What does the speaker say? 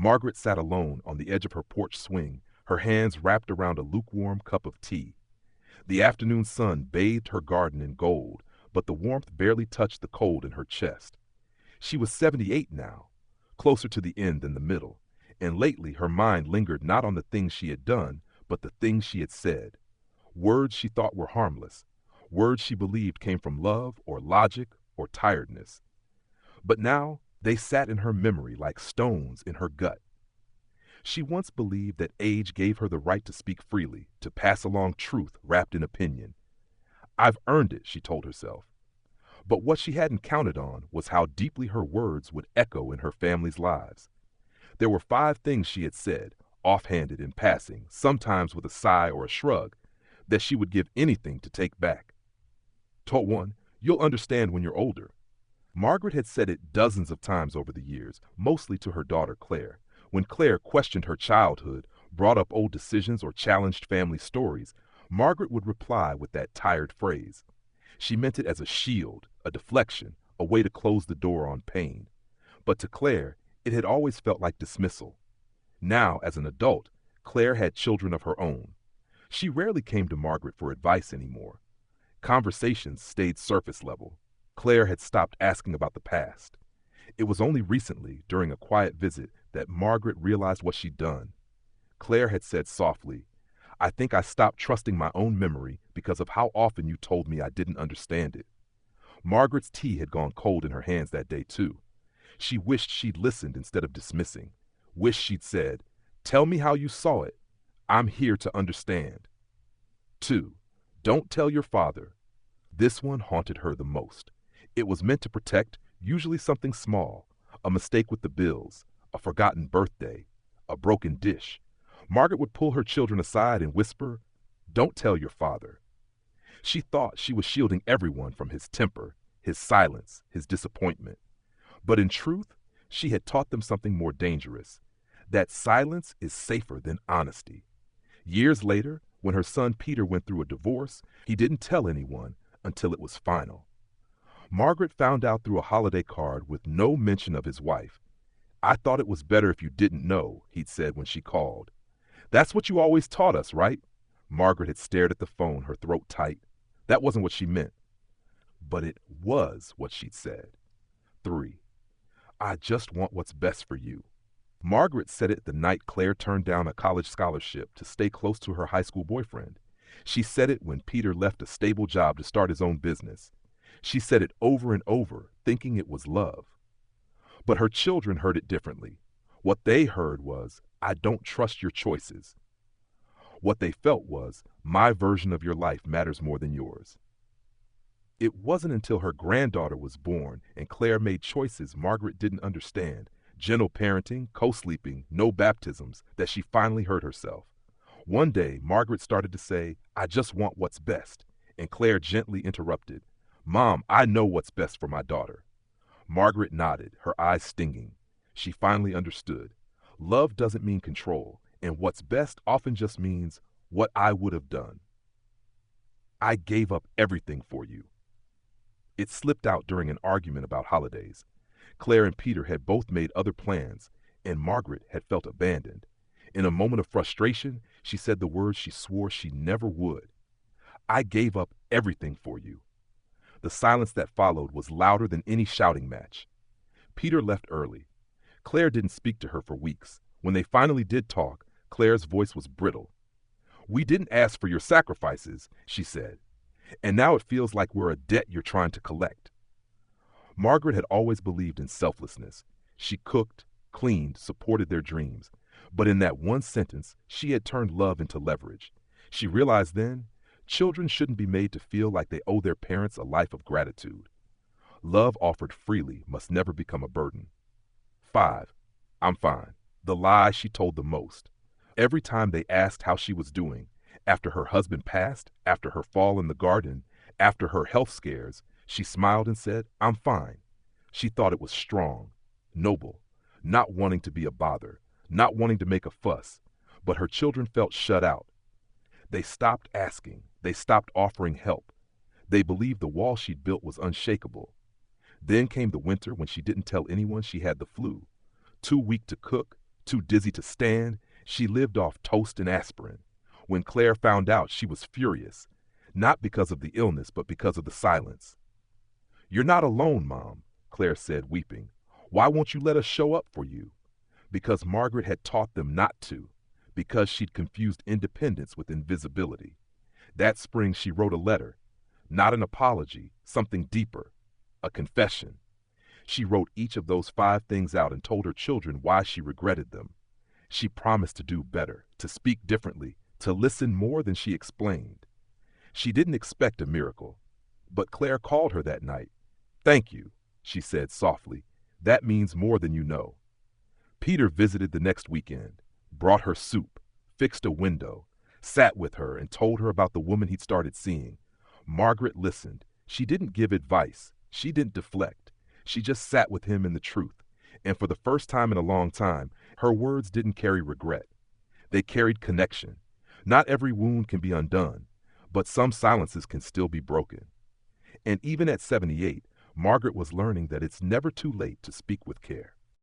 Margaret sat alone on the edge of her porch swing, her hands wrapped around a lukewarm cup of tea. The afternoon sun bathed her garden in gold, but the warmth barely touched the cold in her chest. She was 78 now, closer to the end than the middle, and lately her mind lingered not on the things she had done, but the things she had said. Words she thought were harmless, words she believed came from love or logic or tiredness. But now they sat in her memory like stones in her gut. She once believed that age gave her the right to speak freely, to pass along truth wrapped in opinion. I've earned it, she told herself. But what she hadn't counted on was how deeply her words would echo in her family's lives. There were 5 things she had said, offhanded in passing, sometimes with a sigh or a shrug, that she would give anything to take back. Told one, "You'll understand when you're older." Margaret had said it dozens of times over the years, mostly to her daughter Claire. When Claire questioned her childhood, brought up old decisions, or challenged family stories, Margaret would reply with that tired phrase. She meant it as a shield, a deflection, a way to close the door on pain. But to Claire, it had always felt like dismissal. Now, as an adult, Claire had children of her own. She rarely came to Margaret for advice anymore. Conversations stayed surface level. Claire had stopped asking about the past. It was only recently, during a quiet visit, that Margaret realized what she'd done. Claire had said softly, "I think I stopped trusting my own memory because of how often you told me I didn't understand it." Margaret's tea had gone cold in her hands that day, too. She wished she'd listened instead of dismissing. Wished she'd said, "Tell me how you saw it. I'm here to understand." 2. Don't tell your father. This one haunted her the most. It was meant to protect, usually something small, a mistake with the bills, a forgotten birthday, a broken dish. Margaret would pull her children aside and whisper, "Don't tell your father." She thought she was shielding everyone from his temper, his silence, his disappointment. But in truth, she had taught them something more dangerous, that silence is safer than honesty. Years later, when her son Peter went through a divorce, he didn't tell anyone until it was final. Margaret found out through a holiday card with no mention of his wife. "I thought it was better if you didn't know," he'd said when she called. "That's what you always taught us, right?" Margaret had stared at the phone, her throat tight. That wasn't what she meant. But it was what she'd said. 3. I just want what's best for you. Margaret said it the night Claire turned down a college scholarship to stay close to her high school boyfriend. She said it when Peter left a stable job to start his own business. She said it over and over, thinking it was love. But her children heard it differently. What they heard was, "I don't trust your choices." What they felt was, "My version of your life matters more than yours." It wasn't until her granddaughter was born and Claire made choices Margaret didn't understand, gentle parenting, co-sleeping, no baptisms, that she finally heard herself. One day, Margaret started to say, "I just want what's best," and Claire gently interrupted, "Mom, I know what's best for my daughter." Margaret nodded, her eyes stinging. She finally understood. Love doesn't mean control, and what's best often just means what I would have done. "I gave up everything for you." It slipped out during an argument about holidays. Claire and Peter had both made other plans, and Margaret had felt abandoned. In a moment of frustration, she said the words she swore she never would. "I gave up everything for you." The silence that followed was louder than any shouting match. Peter left early. Claire didn't speak to her for weeks. When they finally did talk, Claire's voice was brittle. "We didn't ask for your sacrifices," she said, "and now it feels like we're a debt you're trying to collect." Margaret had always believed in selflessness. She cooked, cleaned, supported their dreams. But in that one sentence, she had turned love into leverage. She realized then, children shouldn't be made to feel like they owe their parents a life of gratitude. Love offered freely must never become a burden. 5. I'm fine. The lie she told the most. Every time they asked how she was doing, after her husband passed, after her fall in the garden, after her health scares, she smiled and said, "I'm fine." She thought it was strong, noble, not wanting to be a bother, not wanting to make a fuss, but her children felt shut out. They stopped asking. They stopped offering help. They believed the wall she'd built was unshakable. Then came the winter when she didn't tell anyone she had the flu. Too weak to cook, Too dizzy to stand, she lived off toast and aspirin. When Claire found out, she was furious, not because of the illness, but because of the silence. "You're not alone, Mom," Claire said, weeping. "Why won't you let us show up for you?" Because Margaret had taught them not to, because she'd confused independence with invisibility. That spring she wrote a letter, not an apology, something deeper, a confession. She wrote each of those 5 things out and told her children why she regretted them. She promised to do better, to speak differently, to listen more than she explained. She didn't expect a miracle, but Claire called her that night. "Thank you," she said softly. "That means more than you know." Peter visited the next weekend, brought her soup, fixed a window, sat with her and told her about the woman he'd started seeing. Margaret listened. She didn't give advice. She didn't deflect. She just sat with him in the truth. And for the first time in a long time, her words didn't carry regret. They carried connection. Not every wound can be undone, but some silences can still be broken. And even at 78, Margaret was learning that it's never too late to speak with care.